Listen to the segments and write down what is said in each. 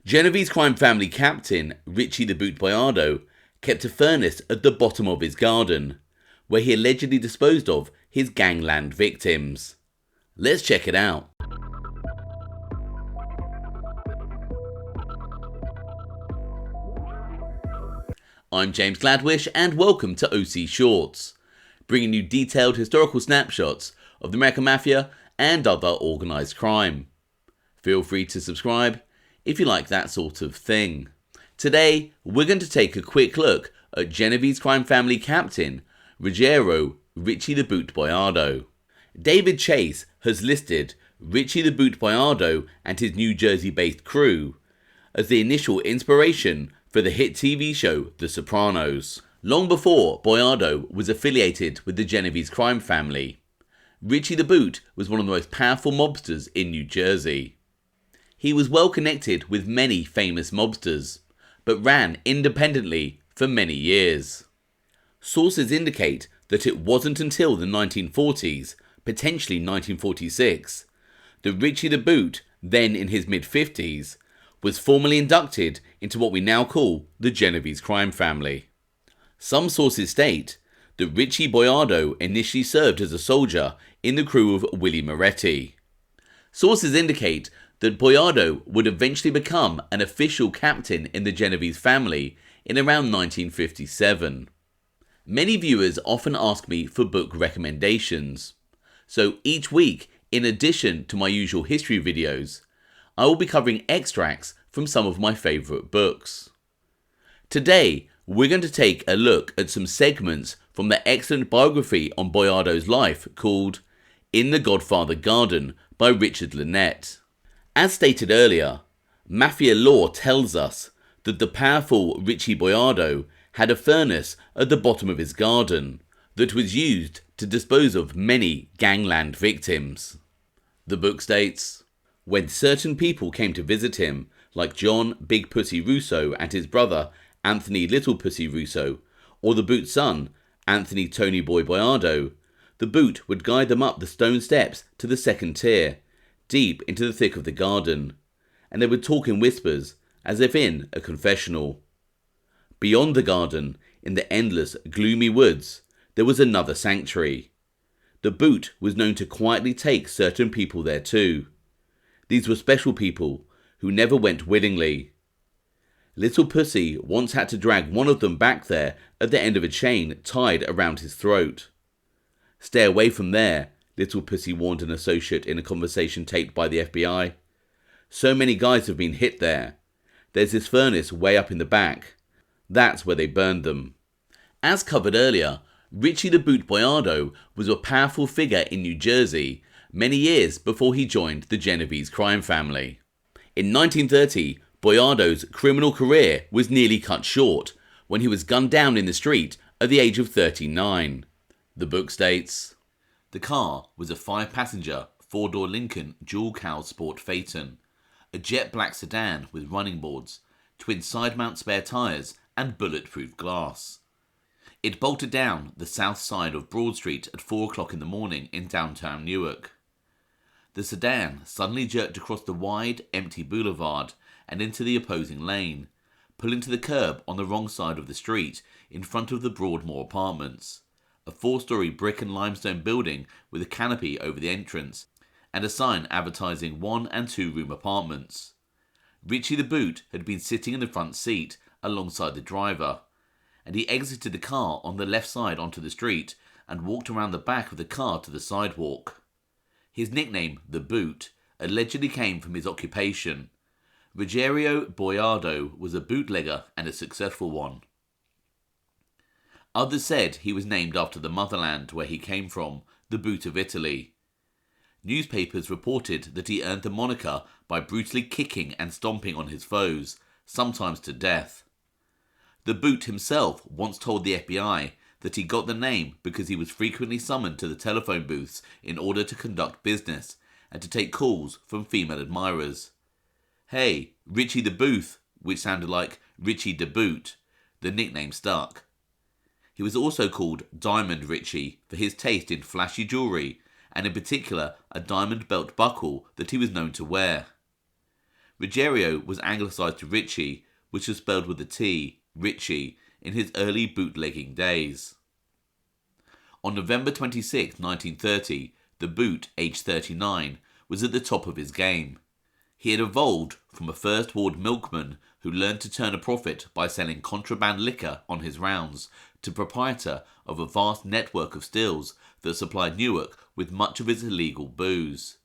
Genovese crime family captain Richie the Boot Boiardo kept a furnace at the bottom of his garden, where he allegedly disposed of his gangland victims. Let's check it out. I'm James Gladwish and welcome to OC Shorts, bringing you detailed historical snapshots of the American Mafia and other organised crime. Feel free to subscribe if you like that sort of thing. Today, we're going to take a quick look at Genovese crime family captain Richie the Boot Boiardo. David Chase has listed Richie the Boot Boiardo and his New Jersey-based crew as the initial inspiration for the hit TV show The Sopranos. Long before Boiardo was affiliated with the Genovese crime family, Richie the Boot was one of the most powerful mobsters in New Jersey. He was well connected with many famous mobsters, but ran independently for many years. Sources indicate that it wasn't until the 1940s, potentially 1946, that Richie the Boot, then in his mid-50s, was formally inducted into what we now call the Genovese crime family. Some sources state that Richie Boiardo initially served as a soldier in the crew of Willie Moretti. Sources indicate that Boiardo would eventually become an official captain in the Genovese family in around 1957. Many viewers often ask me for book recommendations, so each week, in addition to my usual history videos, I will be covering extracts from some of my favourite books. Today, we're going to take a look at some segments from the excellent biography on Boiardo's life called In the Godfather Garden by Richard Linnett. As stated earlier, Mafia law tells us that the powerful Richie Boiardo had a furnace at the bottom of his garden that was used to dispose of many gangland victims. The book states, when certain people came to visit him, like John Big Pussy Russo and his brother Anthony Little Pussy Russo, or the Boot's son, Anthony Tony Boy Boiardo, the Boot would guide them up the stone steps to the second tier, deep into the thick of the garden, and they would talk in whispers, as if in a confessional. Beyond the garden, in the endless, gloomy woods, there was another sanctuary. The Boot was known to quietly take certain people there too. These were special people who never went willingly. Little Pussy once had to drag one of them back there at the end of a chain tied around his throat. Stay away from there, Little Pussy warned an associate in a conversation taped by the FBI. So many guys have been hit there. There's this furnace way up in the back. That's where they burned them. As covered earlier, Richie the Boot Boiardo was a powerful figure in New Jersey many years before he joined the Genovese crime family. In 1930, Boiardo's criminal career was nearly cut short when he was gunned down in the street at the age of 39. The book states, the car was a 5-passenger, 4-door Lincoln dual-cowl sport phaeton, a jet black sedan with running boards, twin side-mount spare tyres and bulletproof glass. It bolted down the south side of Broad Street at 4 o'clock in the morning in downtown Newark. The sedan suddenly jerked across the wide, empty boulevard and into the opposing lane, pulling to the curb on the wrong side of the street in front of the Broadmoor Apartments, a 4-story brick and limestone building with a canopy over the entrance and a sign advertising 1- and 2-room apartments. Richie the Boot had been sitting in the front seat alongside the driver, and he exited the car on the left side onto the street and walked around the back of the car to the sidewalk. His nickname, the Boot, allegedly came from his occupation. Richie Boiardo was a bootlegger and a successful one. Others said he was named after the motherland where he came from, the Boot of Italy. Newspapers reported that he earned the moniker by brutally kicking and stomping on his foes, sometimes to death. The Boot himself once told the FBI that he got the name because he was frequently summoned to the telephone booths in order to conduct business and to take calls from female admirers. Hey, Richie the Booth, which sounded like Richie the Boot, the nickname stuck. He was also called Diamond Richie for his taste in flashy jewellery, and in particular a diamond belt buckle that he was known to wear. Ruggiero was anglicised to Richie, which was spelled with a T, Richie, in his early bootlegging days. On November 26, 1930, the Boot, aged 39, was at the top of his game. He had evolved from a First Ward milkman who learned to turn a profit by selling contraband liquor on his rounds to proprietor of a vast network of stills that supplied Newark with much of its illegal booze.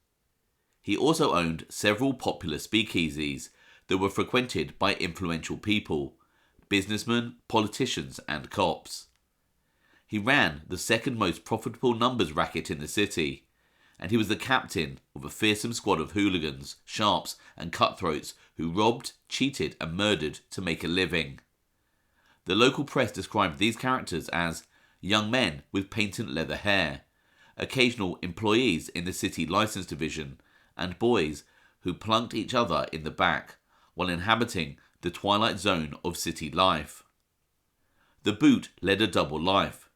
He also owned several popular speakeasies that were frequented by influential people, businessmen, politicians, and cops. He ran the second most profitable numbers racket in the city, and he was the captain of a fearsome squad of hooligans, sharps, and cutthroats who robbed, cheated, and murdered to make a living. The local press described these characters as young men with patent leather hair, occasional employees in the city license division, and boys who plunked each other in the back while inhabiting the twilight zone of city life. The Boot led a double life.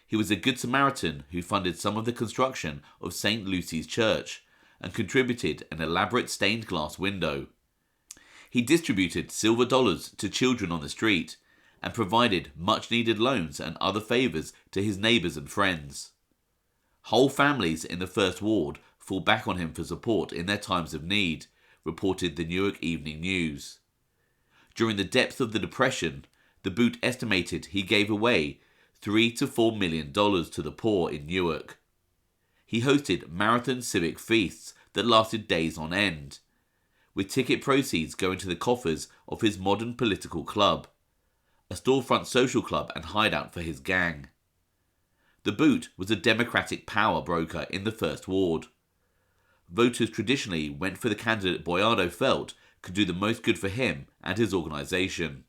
He was a good Samaritan who funded some of the construction of St. Lucy's Church and contributed an elaborate stained glass window. He distributed silver dollars to children on the street and provided much-needed loans and other favours to his neighbours and friends. Whole families in the First Ward fall back on him for support in their times of need, reported the Newark Evening News. During the depths of the Depression, the Boot estimated he gave away $3 to $4 million to the poor in Newark. He hosted marathon civic feasts that lasted days on end, with ticket proceeds going to the coffers of his modern political club, a storefront social club and hideout for his gang. The Boot was a Democratic power broker in the First Ward. Voters traditionally went for the candidate Boiardo felt could do the most good for him and his organisation.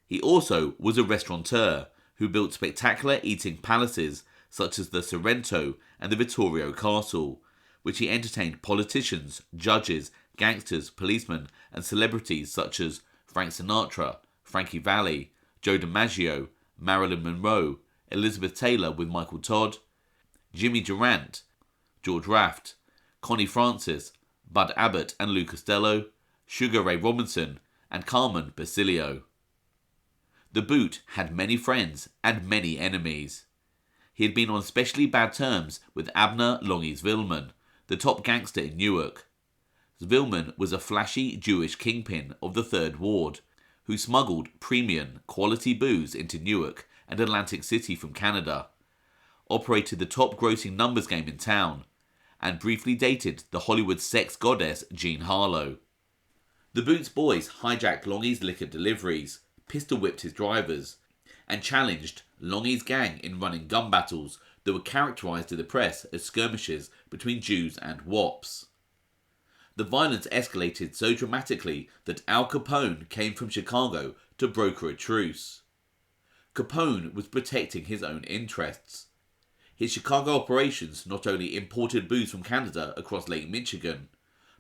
He also was a restaurateur who built spectacular eating palaces such as the Sorrento and the Vittorio Castle, which he entertained politicians, judges, gangsters, policemen, and celebrities such as Frank Sinatra, Frankie Valli, Joe DiMaggio, Marilyn Monroe, Elizabeth Taylor with Michael Todd, Jimmy Durant, George Raft, Connie Francis, Bud Abbott and Lou Costello, Sugar Ray Robinson, and Carmen Basilio. The Boot had many friends and many enemies. He had been on especially bad terms with Abner Longy Zwillman, the top gangster in Newark. Zwillman was a flashy Jewish kingpin of the Third Ward, who smuggled premium, quality booze into Newark and Atlantic City from Canada, operated the top-grossing numbers game in town, and briefly dated the Hollywood sex goddess Jean Harlow. The Boot's boys hijacked Longy's liquor deliveries, pistol-whipped his drivers, and challenged Longy's gang in running gun battles that were characterised to the press as skirmishes between Jews and WAPs. The violence escalated so dramatically that Al Capone came from Chicago to broker a truce. Capone was protecting his own interests. His Chicago operations not only imported booze from Canada across Lake Michigan,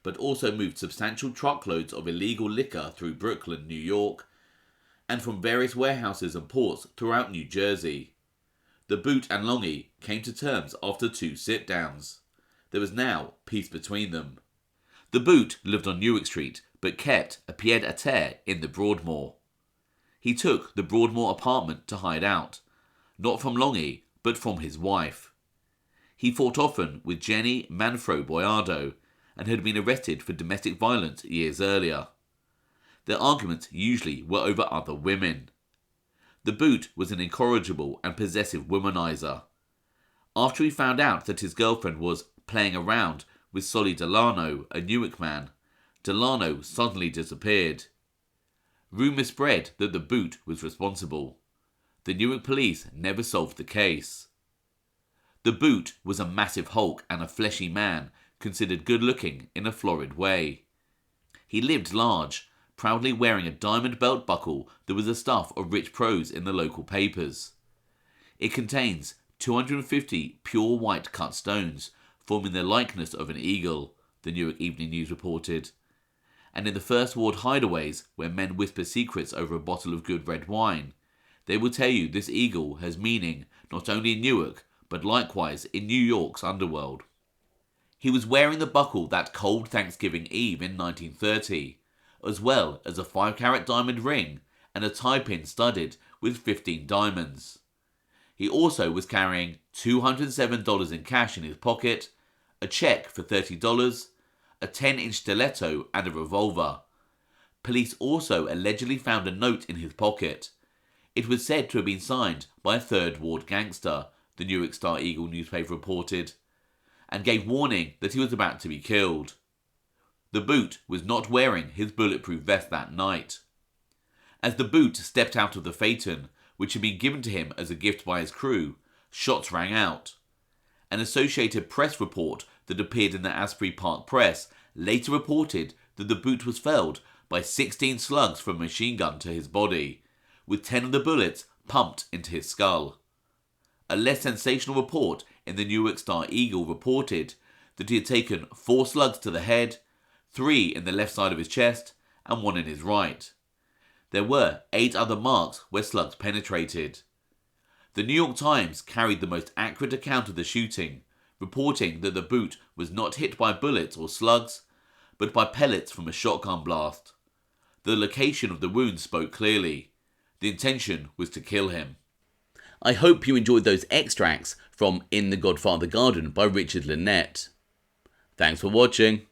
but also moved substantial truckloads of illegal liquor through Brooklyn, New York, and from various warehouses and ports throughout New Jersey. The Boot and Longy came to terms after 2 sit-downs. There was now peace between them. The Boot lived on Newark Street, but kept a pied-à-terre in the Broadmoor. He took the Broadmoor apartment to hide out, not from Longy, but from his wife. He fought often with Jenny Manfro Boiardo, and had been arrested for domestic violence years earlier. Their arguments usually were over other women. The Boot was an incorrigible and possessive womanizer. After he found out that his girlfriend was playing around with Solly Delano, a Newark man, Delano suddenly disappeared. Rumours spread that the Boot was responsible. The Newark police never solved the case. The Boot was a massive hulk and a fleshy man, considered good-looking in a florid way. He lived large, proudly wearing a diamond belt buckle that was the stuff of rich pros in the local papers. It contains 250 pure white cut stones, forming the likeness of an eagle, the Newark Evening News reported. And in the First Ward hideaways, where men whisper secrets over a bottle of good red wine, they will tell you this eagle has meaning not only in Newark, but likewise in New York's underworld. He was wearing the buckle that cold Thanksgiving Eve in 1930, as well as a 5-carat diamond ring and a tie pin studded with 15 diamonds. He also was carrying $207 in cash in his pocket, a check for $30, a 10-inch stiletto and a revolver. Police also allegedly found a note in his pocket. It was said to have been signed by a Third Ward gangster, the Newark Star-Eagle newspaper reported, and gave warning that he was about to be killed. The boot was not wearing his bulletproof vest that night. As the boot stepped out of the phaeton, which had been given to him as a gift by his crew, shots rang out. An Associated Press report that appeared in the Asbury Park Press later reported that the boot was felled by 16 slugs from a machine gun to his body, with 10 of the bullets pumped into his skull. A less sensational report in the Newark Star-Eagle reported that he had taken 4 slugs to the head, 3 in the left side of his chest, and 1 in his right. There were 8 other marks where slugs penetrated. The New York Times carried the most accurate account of the shooting, reporting that the boot was not hit by bullets or slugs, but by pellets from a shotgun blast. The location of the wounds spoke clearly. The intention was to kill him. I hope you enjoyed those extracts from In the Godfather Garden by Richard Linnett. Thanks for watching.